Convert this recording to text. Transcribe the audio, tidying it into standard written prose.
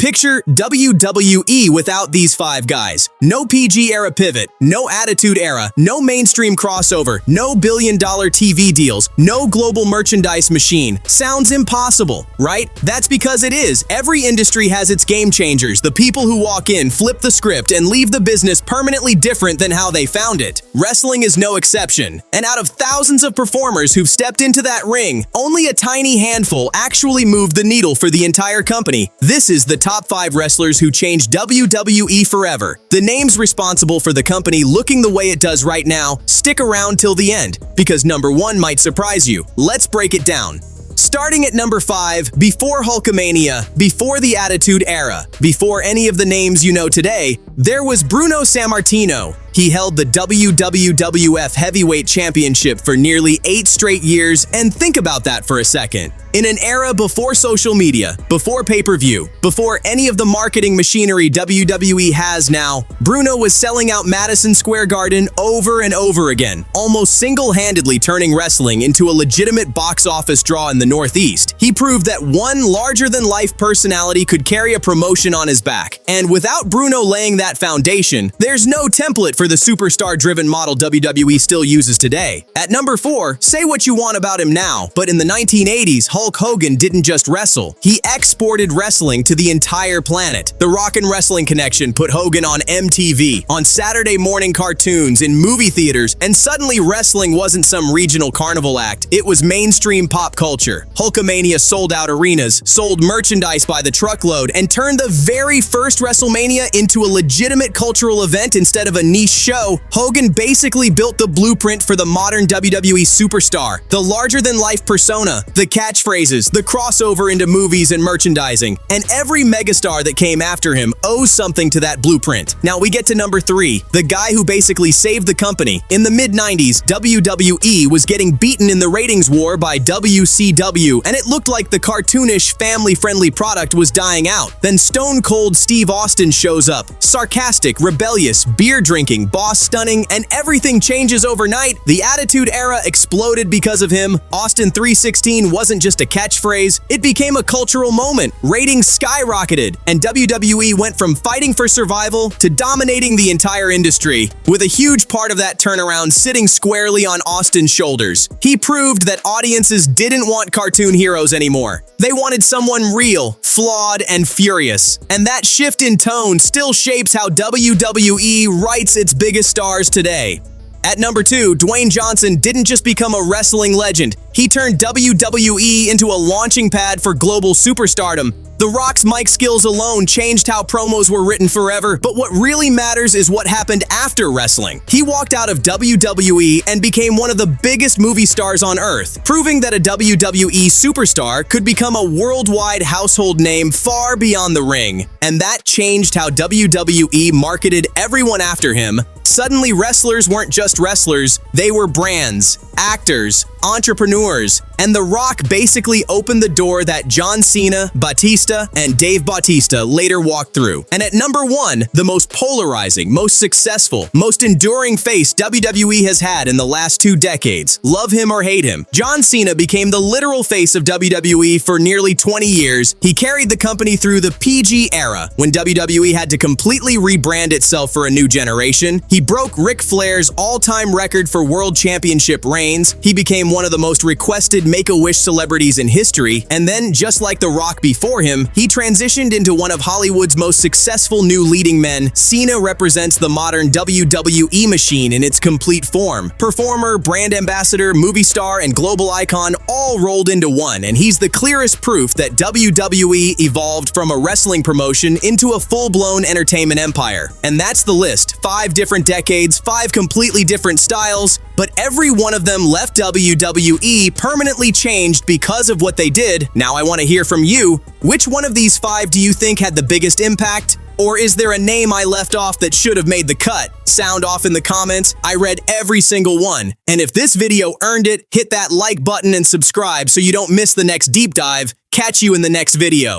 Picture WWE without these five guys. No PG era pivot, no Attitude Era, no mainstream crossover, no billion-dollar TV deals, no global merchandise machine. Sounds impossible, right? That's because it is. Every industry has its game changers, the people who walk in, flip the script, and leave the business permanently different than how they found it. Wrestling is no exception. And out of thousands of performers who've stepped into that ring, only a tiny handful actually moved the needle for the entire company. This is the top 5 wrestlers who changed WWE forever. The names responsible for the company looking the way it does right now, stick around till the end, because number 1 might surprise you. Let's break it down. Starting at number 5, before Hulkamania, before the Attitude Era, before any of the names you know today, there was Bruno Sammartino. He held the WWF Heavyweight Championship for nearly 8 straight years, and think about that for a second. In an era before social media, before pay-per-view, before any of the marketing machinery WWE has now, Bruno was selling out Madison Square Garden over and over again, almost single-handedly turning wrestling into a legitimate box office draw in the Northeast. He proved that one larger-than-life personality could carry a promotion on his back. And without Bruno laying that foundation, there's no template for the superstar-driven model WWE still uses today. At number 4, say what you want about him now, but in the 1980s, Hulk Hogan didn't just wrestle. He exported wrestling to the entire planet. The Rockin' Wrestling Connection put Hogan on MTV, on Saturday morning cartoons, in movie theaters, and suddenly wrestling wasn't some regional carnival act. It was mainstream pop culture. Hulkamania sold out arenas, sold merchandise by the truckload, and turned the very first WrestleMania into a legitimate cultural event instead of a niche show. Hogan basically built the blueprint for the modern WWE superstar, the larger-than-life persona, the catchphrases, the crossover into movies and merchandising, and every megastar that came after him owes something to that blueprint. Now we get to number 3, the guy who basically saved the company. In the mid-90s, WWE was getting beaten in the ratings war by WCW, and it looked like the cartoonish, family-friendly product was dying out. Then Stone Cold Steve Austin shows up, sarcastic, rebellious, beer-drinking, boss-stunning, and everything changes overnight. The Attitude Era exploded because of him. Austin 316 wasn't just a catchphrase, it became a cultural moment. Ratings skyrocketed, and WWE went from fighting for survival to dominating the entire industry, with a huge part of that turnaround sitting squarely on Austin's shoulders. He proved that audiences didn't want cartoon heroes anymore. They wanted someone real, flawed, and furious. And that shift in tone still shapes how WWE writes its biggest stars today. At number 2, Dwayne Johnson didn't just become a wrestling legend. He turned WWE into a launching pad for global superstardom. The Rock's mic skills alone changed how promos were written forever, but what really matters is what happened after wrestling. He walked out of WWE and became one of the biggest movie stars on earth, proving that a WWE superstar could become a worldwide household name far beyond the ring. And that changed how WWE marketed everyone after him. Suddenly, wrestlers weren't just wrestlers, they were brands, actors, entrepreneurs, and The Rock basically opened the door that John Cena, Batista, and Dave Bautista later walked through. And at number 1, the most polarizing, most successful, most enduring face WWE has had in the last 2 decades. Love him or hate him, John Cena became the literal face of WWE for nearly 20 years. He carried the company through the PG era, when WWE had to completely rebrand itself for a new generation. He broke Ric Flair's all-time record for World Championship reigns. He became one of the most requested Make-A-Wish celebrities in history, and then, just like The Rock before him, he transitioned into one of Hollywood's most successful new leading men. Cena represents the modern WWE machine in its complete form. Performer, brand ambassador, movie star, and global icon all rolled into one, and he's the clearest proof that WWE evolved from a wrestling promotion into a full-blown entertainment empire. And that's the list. 5 different decades, 5 completely different styles, but every one of them left WWE permanently changed because of what they did. Now I want to hear from you. Which one of these 5 do you think had the biggest impact? Or is there a name I left off that should have made the cut? Sound off in the comments. I read every single one. And if this video earned it, hit that like button and subscribe so you don't miss the next deep dive. Catch you in the next video.